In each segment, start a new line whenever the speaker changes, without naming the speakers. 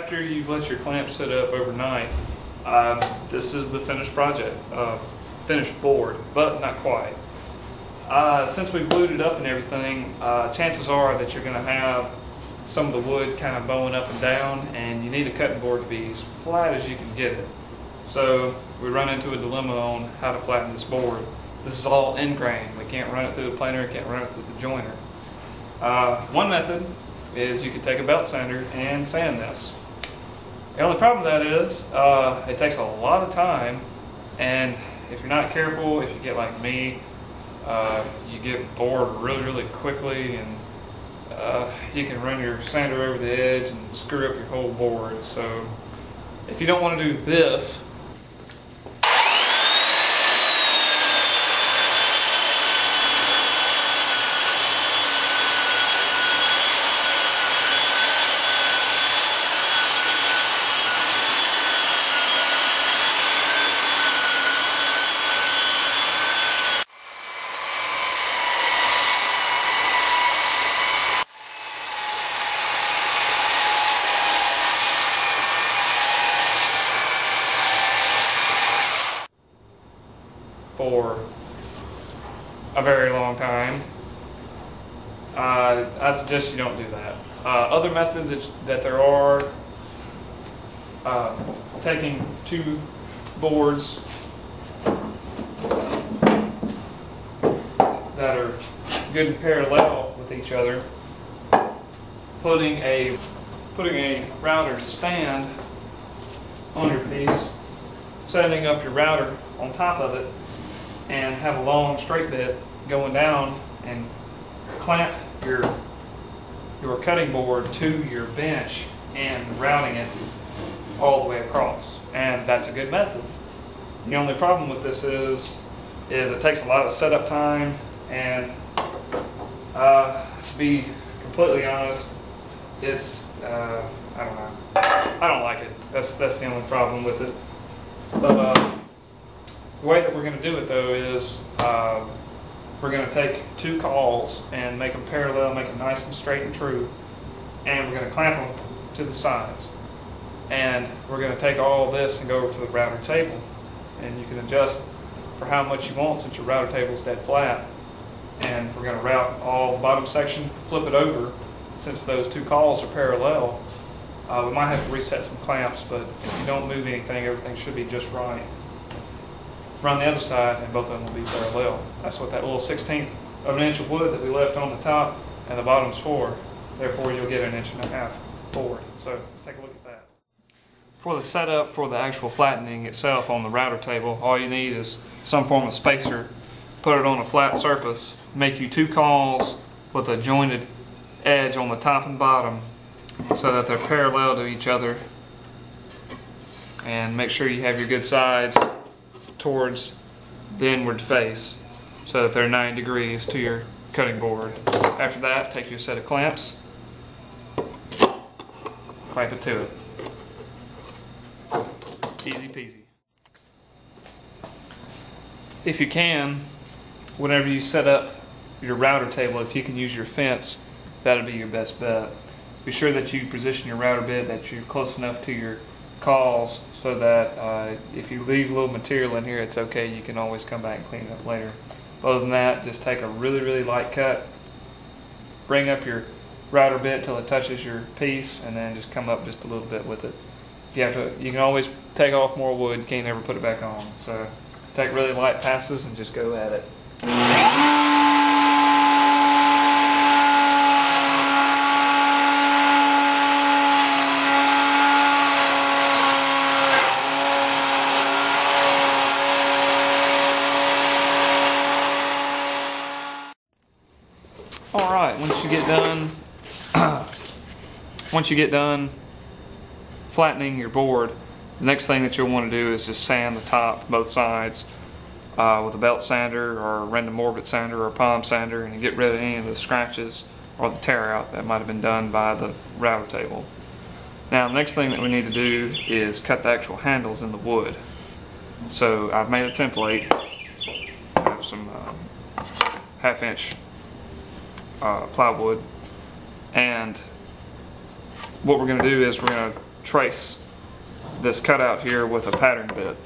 after you've let your clamp sit up overnight, this is the finished project, finished board, but not quite. Since we glued it up and everything, chances are that you're going to have some of the wood kind of bowing up and down, and you need a cutting board to be as flat as you can get it. So we run into a dilemma on how to flatten this board. This is all end grain. We can't run it through the planer, can't run it through the joiner. One method is you could take a belt sander and sand this. The only problem with that is it takes a lot of time, and if you're not careful, if you get like me, you get bored really quickly, and you can run your sander over the edge and screw up your whole board. So if you don't want to do this, for a very long time, I suggest you don't do that. Other methods that there are, taking two boards that are good and parallel with each other, putting a router stand on your piece, setting up your router on top of it, and have a long straight bit going down and clamp your cutting board to your bench and routing it all the way across. And that's a good method. The only problem with this is it takes a lot of setup time, and to be completely honest, it's I don't know, I don't like it. That's the only problem with it. But the way that we're going to do it though is we're going to take two cauls and make them parallel, make them nice and straight and true, and we're going to clamp them to the sides. And we're going to take all this and go over to the router table, and you can adjust for how much you want since your router table is dead flat. And we're going to route all the bottom section, flip it over. Since those two cauls are parallel, we might have to reset some clamps, but if you don't move anything, everything should be just right. Run the other side and both of them will be parallel. That's what that little 1/16 of an inch of wood that we left on the top and the bottom's for. Therefore you'll get 1.5 inches board. So let's take a look at that. For the setup for the actual flattening itself on the router table, all you need is some form of spacer. Put it on a flat surface. Make you two cauls with a jointed edge on the top and bottom so that they're parallel to each other. And make sure you have your good sides towards the inward face so that they're 9 degrees to your cutting board. After that, take your set of clamps, clamp it to it. Easy peasy. If you can, whenever you set up your router table, if you can use your fence, that'll be your best bet. Be sure that you position your router bit that you're close enough to your cauls so that if you leave a little material in here, it's okay. You can always come back and clean it up later. Other than that, just take a really light cut, bring up your router bit till it touches your piece, and then just come up just a little bit with it. If you have to, you can always take off more wood. You can't ever put it back on. So take really light passes and just go at it. All right, once you get done flattening your board, the next thing that you'll want to do is just sand the top, both sides, with a belt sander or a random orbit sander or a palm sander, and get rid of any of the scratches or the tear out that might have been done by the router table. Now the next thing that we need to do is cut the actual handles in the wood. So I've made a template. I have some 1/2 inch plywood, and what we're going to do is we're going to trace this cutout here with a pattern bit,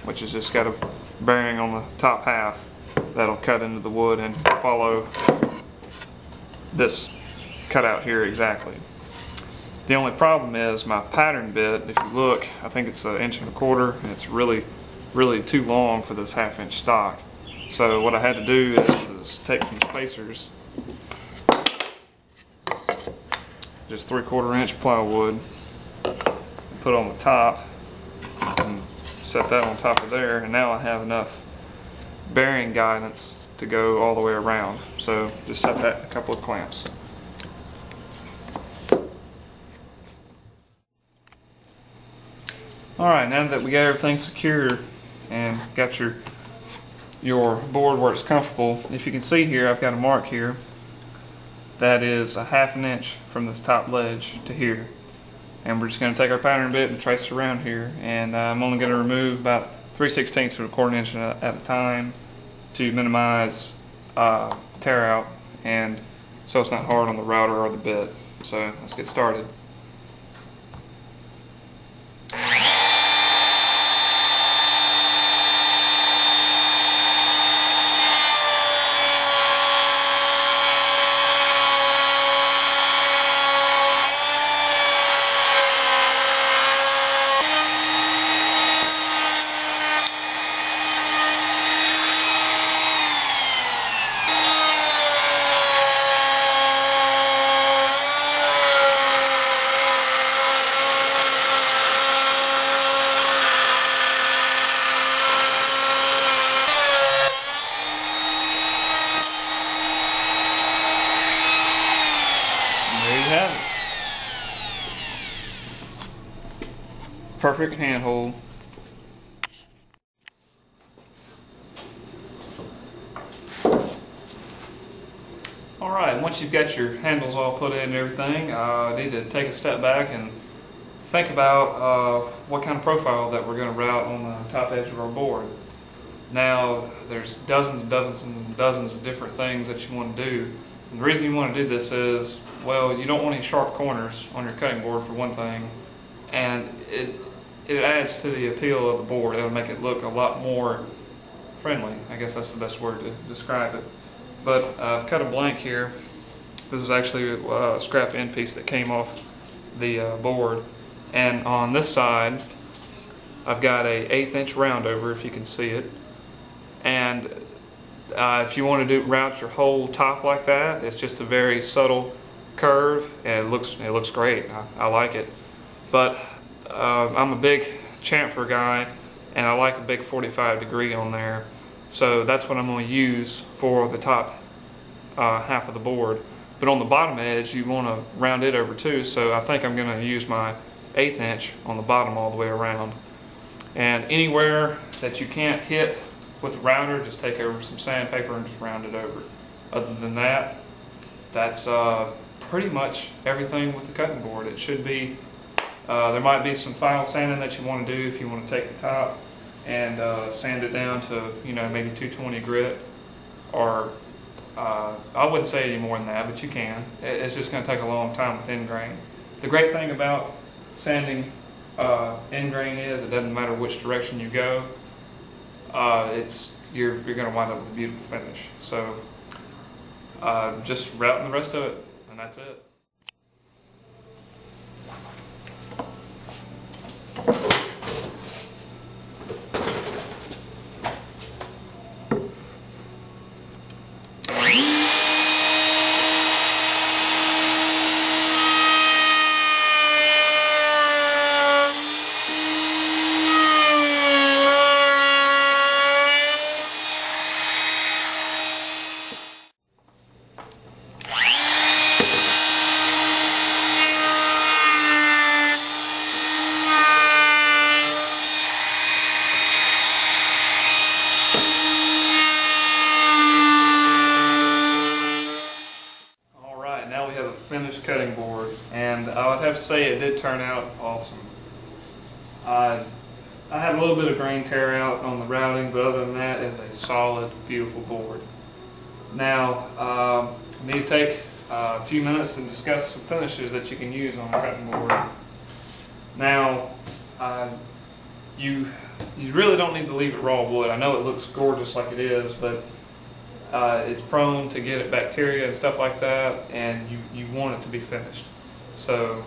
which has just got a bearing on the top half that'll cut into the wood and follow this cutout here exactly. The only problem is my pattern bit, if you look, I think it's 1.25 inches, and it's really too long for this 1/2 inch stock. So what I had to do is take some spacers, just 3/4 inch plywood, and put on the top and set that on top of there, and now I have enough bearing guidance to go all the way around. So just set that in a couple of clamps. Alright, now that we got everything secured and got your board where it's comfortable, if you can see here, I've got a mark here that is 1/2 inch from this top ledge to here. And we're just going to take our pattern bit and trace it around here. And I'm only going to remove about 3/16 of a 1/4 inch at a time to minimize tear out, and so it's not hard on the router or the bit. So let's get started. Perfect handhold. Alright, once you've got your handles all put in and everything, I need to take a step back and think about what kind of profile that we're going to route on the top edge of our board. Now, there's dozens and dozens and dozens of different things that you want to do. And the reason you want to do this is, well, you don't want any sharp corners on your cutting board for one thing, and it adds to the appeal of the board. It'll make it look a lot more friendly. I guess that's the best word to describe it. But I've cut a blank here. This is actually a scrap end piece that came off the board. And on this side, I've got a 1/8 inch round over, if you can see it. And if you want to route your whole top like that, it's just a very subtle curve, and it looks great. I like it. But I'm a big chamfer guy, and I like a big 45-degree on there. So that's what I'm going to use for the top half of the board. But on the bottom edge, you want to round it over too, so I think I'm going to use my 1/8 inch on the bottom all the way around. And anywhere that you can't hit with the router, just take over some sandpaper and just round it over. Other than that, that's pretty much everything with the cutting board. It should be, there might be some final sanding that you want to do if you want to take the top and sand it down to, you know, maybe 220 grit, or I wouldn't say any more than that, but you can. It's just going to take a long time with end grain. The great thing about sanding end grain is it doesn't matter which direction you go. You're going to wind up with a beautiful finish. So just routing the rest of it, and that's it. Finished cutting board, and I would have to say it did turn out awesome. I had a little bit of grain tear out on the routing, but other than that, it's a solid, beautiful board. Now, we need to take a few minutes and discuss some finishes that you can use on a cutting board. Now, you really don't need to leave it raw wood. I know it looks gorgeous like it is, but it's prone to get bacteria and stuff like that, and you want it to be finished. So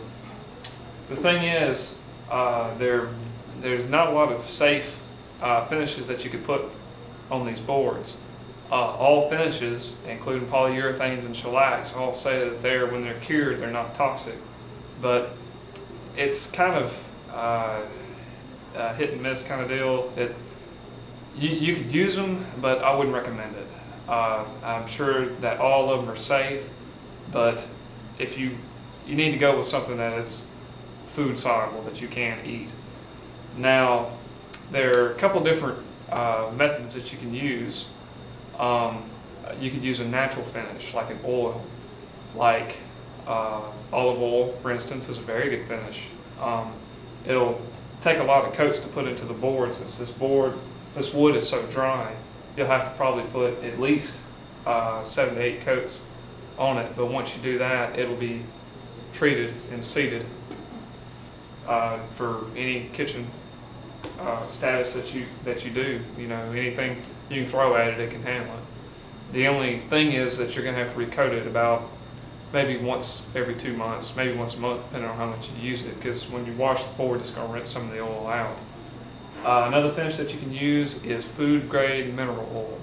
the thing is, there's not a lot of safe finishes that you could put on these boards. All finishes, including polyurethanes and shellacs, all say that when they're cured, they're not toxic. But it's kind of hit and miss kind of deal. You could use them, but I wouldn't recommend it. I'm sure that all of them are safe, but if you need to go with something that is food soluble that you can eat. Now, there are a couple different methods that you can use. You could use a natural finish, like an oil, like olive oil, for instance, is a very good finish. It'll take a lot of coats to put into the board. Since this wood is so dry, you'll have to probably put at least 7 to 8 coats on it. But once you do that, it'll be treated and seeded for any kitchen status that you do. You know, anything you can throw at it, it can handle it. The only thing is that you're going to have to recoat it about maybe once every 2 months, maybe once a month, depending on how much you use it, because when you wash the board, it's going to rinse some of the oil out. Another finish that you can use is food grade mineral oil,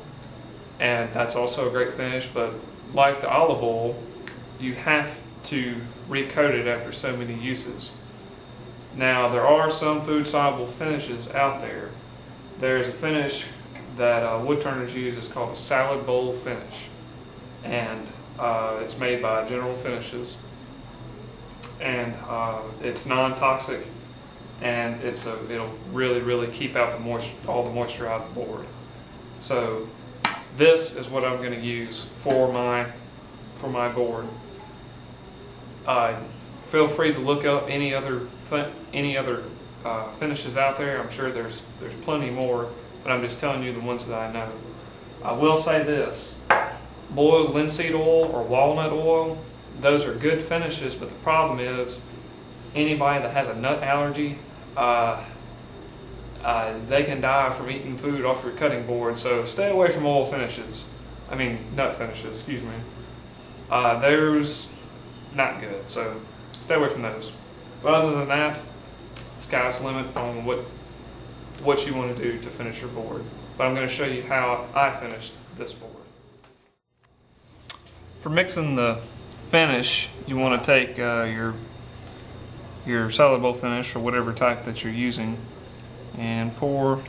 and that's also a great finish, but like the olive oil, you have to recoat it after so many uses. Now, there are some food soluble finishes out there. There's a finish that wood turners use. It's called a salad bowl finish, and it's made by General Finishes, and it's non-toxic, and it'll really keep out all the moisture out of the board. So this is what I'm going to use for my board. Feel free to look up any other finishes out there. I'm sure there's plenty more, but I'm just telling you the ones that I know. I will say this: boiled linseed oil or walnut oil, those are good finishes, but the problem is anybody that has a nut allergy, they can die from eating food off your cutting board. So stay away from oil finishes. I mean nut finishes, excuse me. There's not good, so stay away from those. But other than that, the sky's the limit on what you want to do to finish your board. But I'm going to show you how I finished this board. For mixing the finish, you want to take your salad bowl finish or whatever type that you're using and pour a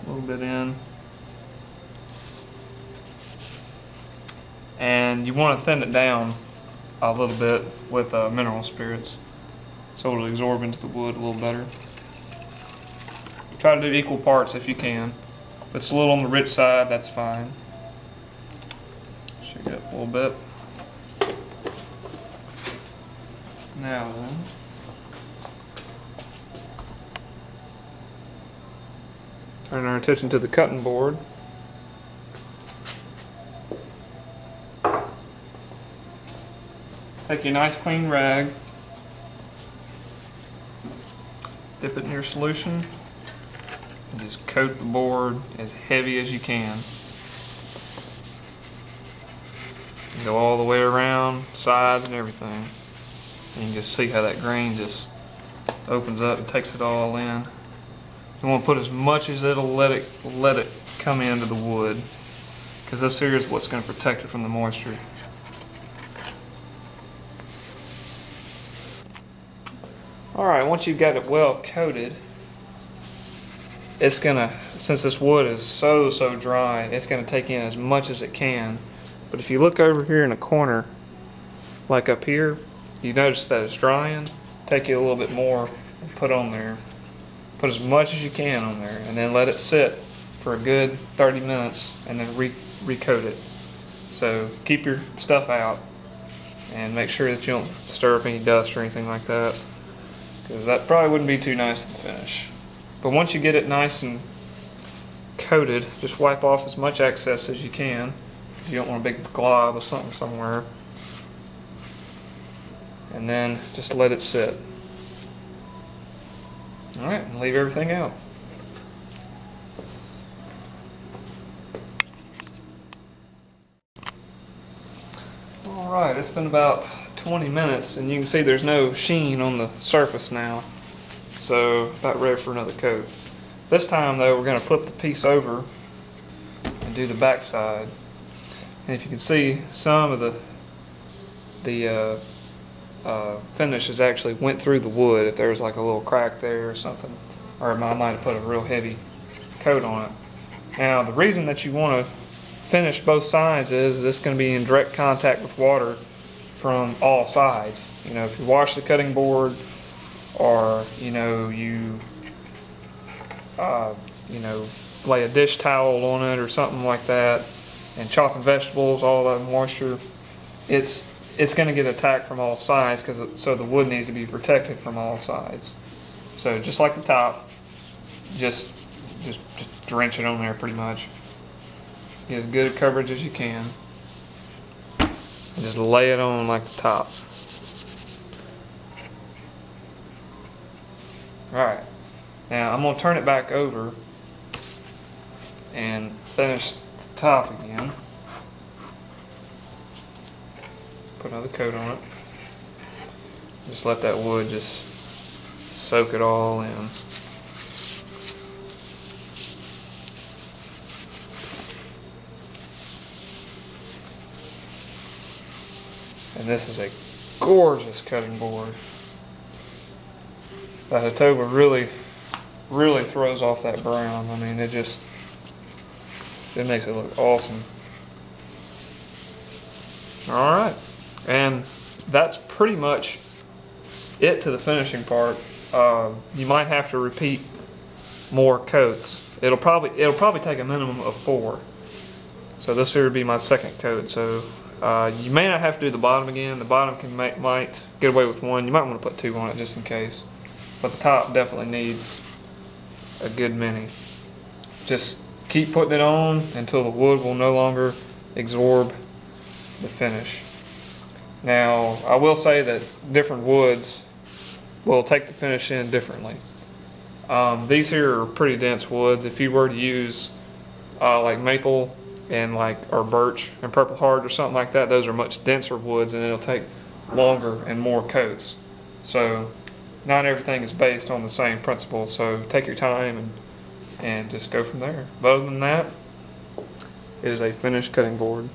little bit in. And you want to thin it down a little bit with mineral spirits so it'll absorb into the wood a little better. Try to do equal parts if you can. If it's a little on the rich side, that's fine. Shake it up a little bit. Now then, turn our attention to the cutting board. Take your nice clean rag, dip it in your solution, and just coat the board as heavy as you can. And go all the way around, sides and everything. And you can just see how that grain just opens up and takes it all in. You want to put as much as it'll let it come into the wood, because this here is what's going to protect it from the moisture. Alright, once you've got it well coated, it's gonna, since this wood is so dry, it's gonna take in as much as it can. But if you look over here in the corner, like up here, you notice that it's drying. Take you a little bit more and put on there. Put as much as you can on there, and then let it sit for a good 30 minutes, and then recoat it. So keep your stuff out, and make sure that you don't stir up any dust or anything like that, because that probably wouldn't be too nice to finish. But once you get it nice and coated, just wipe off as much excess as you can. You don't want a big glob of something somewhere. and then just let it sit. All right, and leave everything out. All right, it's been about 20 minutes, and you can see there's no sheen on the surface now. So about ready for another coat. This time though, we're going to flip the piece over and do the back side. And if you can see, some of the finish has actually went through the wood. If there's like a little crack there or something, or I might have put a real heavy coat on it. Now the reason that you want to finish both sides is this going to be in direct contact with water from all sides. You know, if you wash the cutting board, or you lay a dish towel on it or something like that, and chopping vegetables, all that moisture, it's going to get attacked from all sides, so the wood needs to be protected from all sides. So just like the top, just drench it on there pretty much. Get as good a coverage as you can. And just lay it on like the top. Alright, now I'm going to turn it back over and finish the top again. Put another coat on it. Just let that wood just soak it all in. And this is a gorgeous cutting board. That Hatoba really throws off that brown. I mean, it makes it look awesome. All right, and that's pretty much it to the finishing part. You might have to repeat more coats. It'll probably take a minimum of 4. So this here would be my second coat. So you may not have to do the bottom again. The bottom might get away with 1. You might want to put 2 on it just in case. But the top definitely needs a good many. Just keep putting it on until the wood will no longer absorb the finish. Now, I will say that different woods will take the finish in differently. These here are pretty dense woods. If you were to use like maple and or birch and purple heart or something like that, those are much denser woods, and it'll take longer and more coats. So not everything is based on the same principle, so take your time and just go from there. But other than that, it is a finished cutting board.